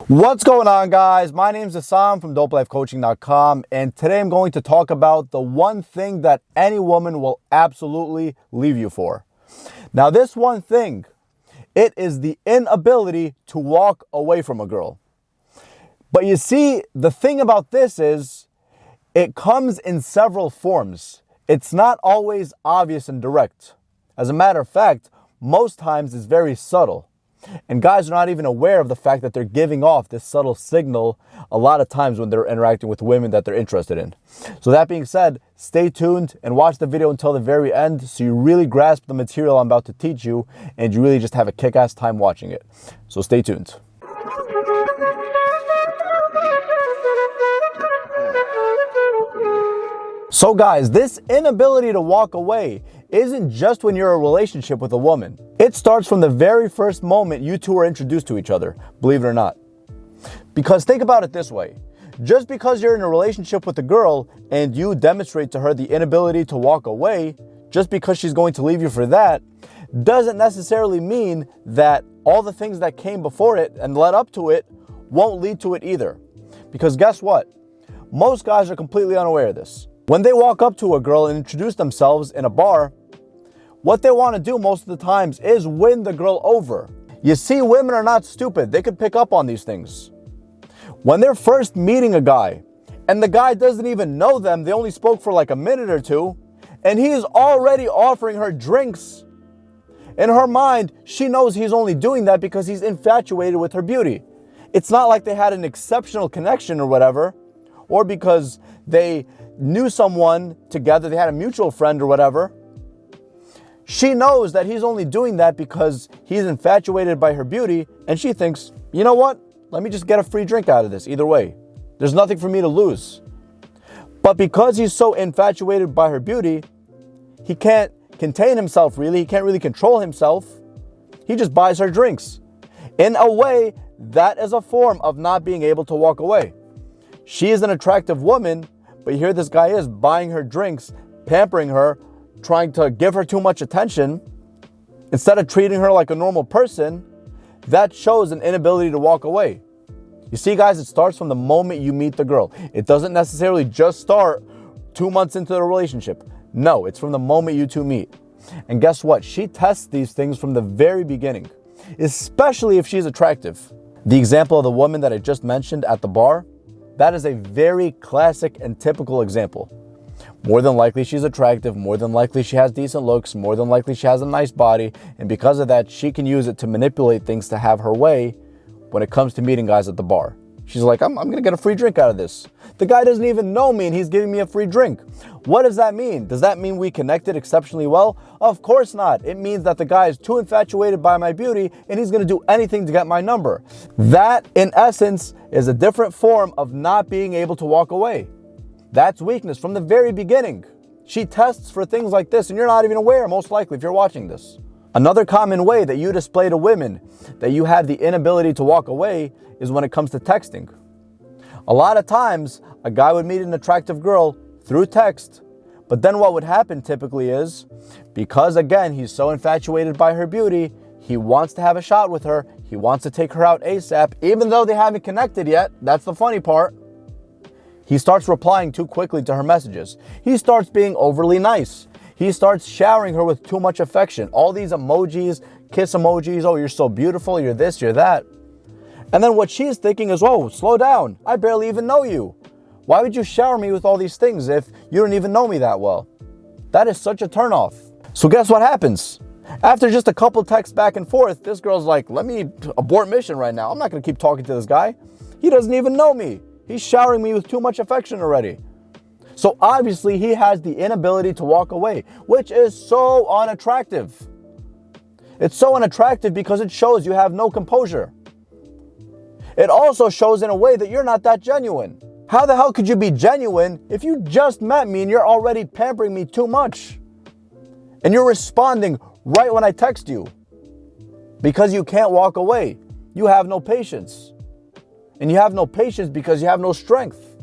What's going on, guys? My name is Assam from dopelifecoaching.com, and today I'm going to talk about the one thing that any woman will absolutely leave you for. Now, this one thing, it is the inability to walk away from a girl. But you see, the thing about this is it comes in several forms. It's not always obvious and direct. As a matter of fact, most times it's very subtle. And guys are not even aware of the fact that they're giving off this subtle signal a lot of times when they're interacting with women that they're interested in. So that being said, stay tuned and watch the video until the very end so you really grasp the material I'm about to teach you and you really just have a kick-ass time watching it. So stay tuned. So guys, this inability to walk away isn't just when you're in a relationship with a woman. It starts from the very first moment you two are introduced to each other, believe it or not. Because think about it this way. Just because you're in a relationship with a girl and you demonstrate to her the inability to walk away, just because she's going to leave you for that, doesn't necessarily mean that all the things that came before it and led up to it won't lead to it either. Because guess what? Most guys are completely unaware of this. When they walk up to a girl and introduce themselves in a bar, what they want to do most of the times is win the girl over. You see, women are not stupid. They can pick up on these things. When they're first meeting a guy and the guy doesn't even know them, they only spoke for like a minute or two, and he's already offering her drinks. In her mind, she knows he's only doing that because he's infatuated with her beauty. It's not like they had an exceptional connection or whatever, or because they knew someone together, they had a mutual friend or whatever. She knows that he's only doing that because he's infatuated by her beauty, and she thinks, you know what? Let me just get a free drink out of this either way. There's nothing for me to lose. But because he's so infatuated by her beauty, he can't contain himself really. He can't really control himself. He just buys her drinks. In a way, that is a form of not being able to walk away. She is an attractive woman, but here this guy is buying her drinks, pampering her, trying to give her too much attention. Instead of treating her like a normal person, that shows an inability to walk away. You see, guys, it starts from the moment you meet the girl. It doesn't necessarily just start 2 months into the relationship. No, it's from the moment you two meet. And guess what? She tests these things from the very beginning, especially if she's attractive. The example of the woman that I just mentioned at the bar, that is a very classic and typical example. More than likely she's attractive, more than likely she has decent looks, more than likely she has a nice body, and because of that, she can use it to manipulate things to have her way when it comes to meeting guys at the bar. She's like, I'm gonna get a free drink out of this. The guy doesn't even know me and he's giving me a free drink. What does that mean? Does that mean we connected exceptionally well? Of course not. It means that the guy is too infatuated by my beauty and he's gonna do anything to get my number. That, in essence, is a different form of not being able to walk away. That's weakness from the very beginning. She tests for things like this and you're not even aware, most likely, if you're watching this. Another common way that you display to women that you have the inability to walk away is when it comes to texting. A lot of times, a guy would meet an attractive girl through text, but then what would happen typically is, because again, he's so infatuated by her beauty, he wants to have a shot with her, he wants to take her out ASAP, even though they haven't connected yet. That's the funny part. He starts replying too quickly to her messages. He starts being overly nice. He starts showering her with too much affection. All these emojis, kiss emojis, oh, you're so beautiful, you're this, you're that. And then what she's thinking is, whoa, slow down. I barely even know you. Why would you shower me with all these things if you don't even know me that well? That is such a turnoff. So guess what happens? After just a couple texts back and forth, this girl's like, let me abort mission right now. I'm not gonna keep talking to this guy. He doesn't even know me. He's showering me with too much affection already. So obviously he has the inability to walk away, which is so unattractive. It's so unattractive because it shows you have no composure. It also shows in a way that you're not that genuine. How the hell could you be genuine if you just met me and you're already pampering me too much? And you're responding right when I text you. Because you can't walk away. You have no patience. And you have no patience because you have no strength.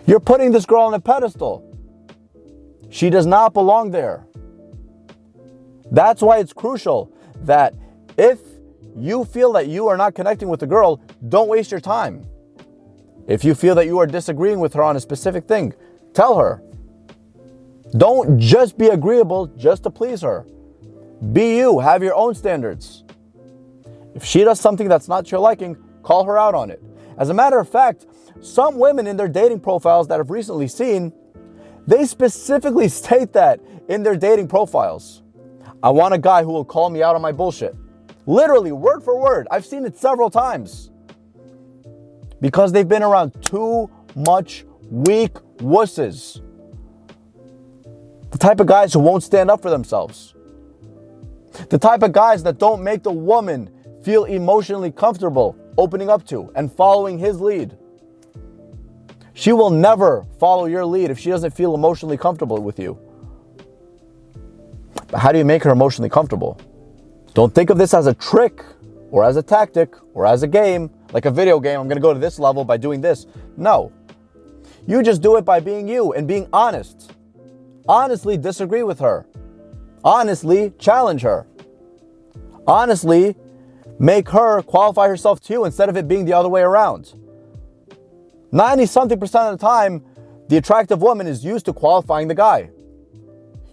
You're putting this girl on a pedestal. She does not belong there. That's why it's crucial that if you feel that you are not connecting with the girl, don't waste your time. If you feel that you are disagreeing with her on a specific thing, tell her. Don't just be agreeable just to please her. Be you. Have your own standards. If she does something that's not to your liking, call her out on it. As a matter of fact, some women in their dating profiles that I've recently seen, they specifically state that in their dating profiles. I want a guy who will call me out on my bullshit. Literally, word for word. I've seen it several times. Because they've been around too much weak wusses. The type of guys who won't stand up for themselves. The type of guys that don't make the woman feel emotionally comfortable opening up to and following his lead. She will never follow your lead if she doesn't feel emotionally comfortable with you. But how do you make her emotionally comfortable? Don't think of this as a trick or as a tactic or as a game, like a video game. I'm going to go to this level by doing this. No. You just do it by being you and being honest. Honestly disagree with her. Honestly challenge her. Honestly make her qualify herself to you instead of it being the other way around. 90-something% of the time, the attractive woman is used to qualifying the guy.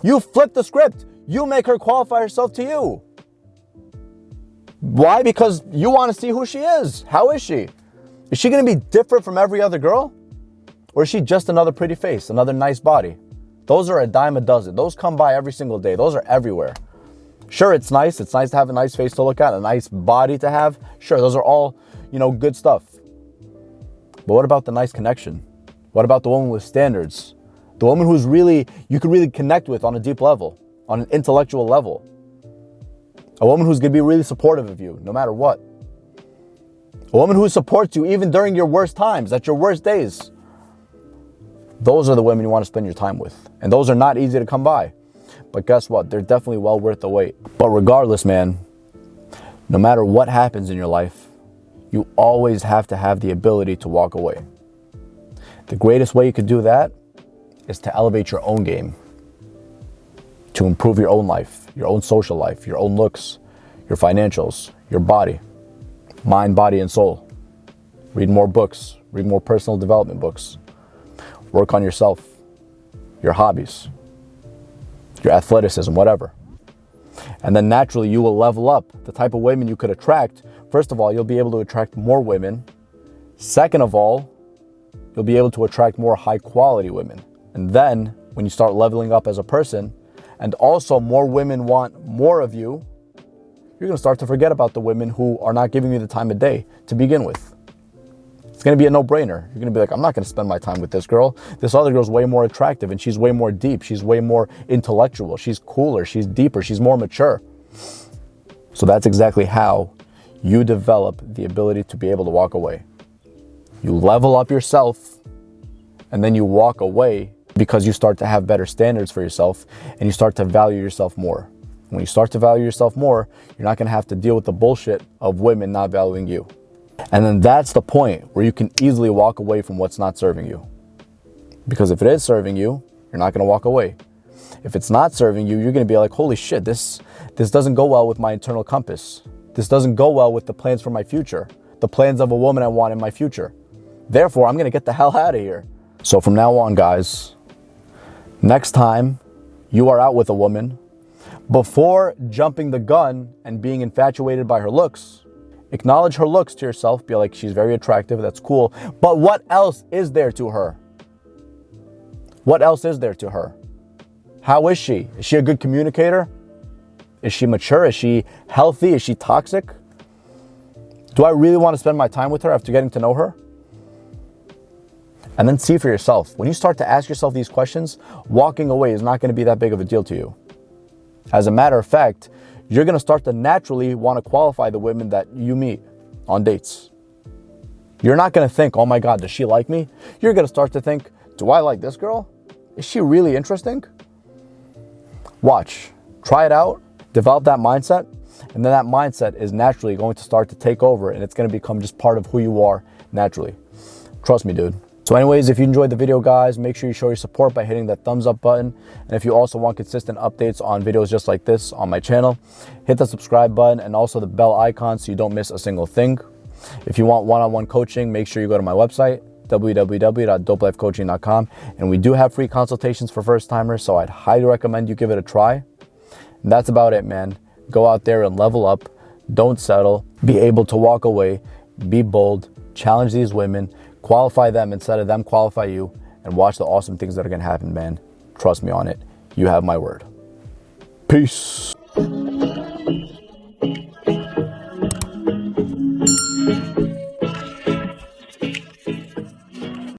You flip the script. You make her qualify herself to you. Why? Because you want to see who she is. How is she? Is she going to be different from every other girl? Or is she just another pretty face, another nice body? Those are a dime a dozen. Those come by every single day. Those are everywhere. Sure, it's nice. It's nice to have a nice face to look at, a nice body to have. Sure, those are all, good stuff. But what about the nice connection? What about the woman with standards? The woman who's you can really connect with on a deep level, on an intellectual level. A woman who's going to be really supportive of you, no matter what. A woman who supports you even during your worst times, at your worst days. Those are the women you want to spend your time with. And those are not easy to come by. But guess what? They're definitely well worth the wait. But regardless, man, no matter what happens in your life, you always have to have the ability to walk away. The greatest way you could do that is to elevate your own game, to improve your own life, your own social life, your own looks, your financials, your body, mind, body, and soul. Read more books, read more personal development books, work on yourself, your hobbies, your athleticism, whatever. And then naturally you will level up the type of women you could attract. First of all, you'll be able to attract more women. Second of all, you'll be able to attract more high quality women. And then when you start leveling up as a person, and also more women want more of you, you're going to start to forget about the women who are not giving you the time of day to begin with. It's going to be a no-brainer. You're going to be like, I'm not going to spend my time with this girl. This other girl's way more attractive and she's way more deep. She's way more intellectual. She's cooler. She's deeper. She's more mature. So that's exactly how you develop the ability to be able to walk away. You level up yourself and then you walk away because you start to have better standards for yourself and you start to value yourself more. When you start to value yourself more, you're not going to have to deal with the bullshit of women not valuing you. And then that's the point where you can easily walk away from what's not serving you. Because if it is serving you, you're not going to walk away. If it's not serving you, you're going to be like, holy shit, this doesn't go well with my internal compass. This doesn't go well with the plans for my future, the plans of a woman I want in my future. Therefore, I'm going to get the hell out of here. So from now on, guys, next time you are out with a woman, before jumping the gun and being infatuated by her looks, acknowledge her looks to yourself. Be like, she's very attractive. That's cool. But what else is there to her? What else is there to her? How is she? Is she a good communicator? Is she mature? Is she healthy? Is she toxic? Do I really want to spend my time with her after getting to know her? And then see for yourself. When you start to ask yourself these questions, walking away is not going to be that big of a deal to you. As a matter of fact, you're going to start to naturally want to qualify the women that you meet on dates. You're not going to think, oh my God, does she like me? You're going to start to think, do I like this girl? Is she really interesting? Watch, try it out, develop that mindset, and then that mindset is naturally going to start to take over and it's going to become just part of who you are naturally. Trust me, dude. So anyways, if you enjoyed the video, guys, make sure you show your support by hitting that thumbs up button. And if you also want consistent updates on videos just like this on my channel, hit the subscribe button and also the bell icon so you don't miss a single thing. If you want one-on-one coaching, make sure you go to my website, www.dopelifecoaching.com. And we do have free consultations for first timers, so I'd highly recommend you give it a try. And that's about it, man. Go out there and level up. Don't settle. Be able to walk away. Be bold. Challenge these women. Qualify them instead of them qualify you. And watch the awesome things that are going to happen, man. Trust me on it. You have my word. Peace.